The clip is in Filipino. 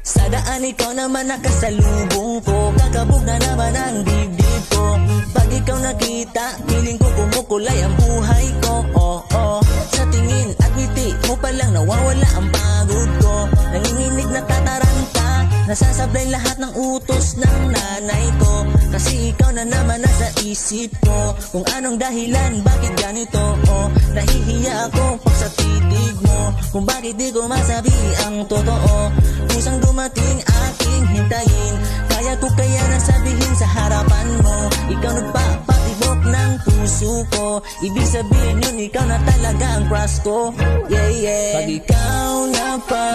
Sa daan ikaw naman nakasalubong ko, kakabog na naman ang dibdib ko. Pag ikaw nakita, piling ko kumukulay ang buhay ko. Sa tingin at ngiti mo palang nawawala ang pagod ko. Nanginginig na tataranta, nasasablay lahat ng utos ng nanay ko. Kasi ikaw na naman nasa isip ko, kung anong dahilan, bakit ganito. Nahihiya ako pag sa titig mo, kung bakit di ko masabi ang totoo. Kusang dumating aking hintayin, kaya ko kaya nasabihin sa harapan mo. Ikaw nagpapatibok ng puso ko, ibig sabihin yun ikaw na talaga ang crush ko. Pag ikaw na pa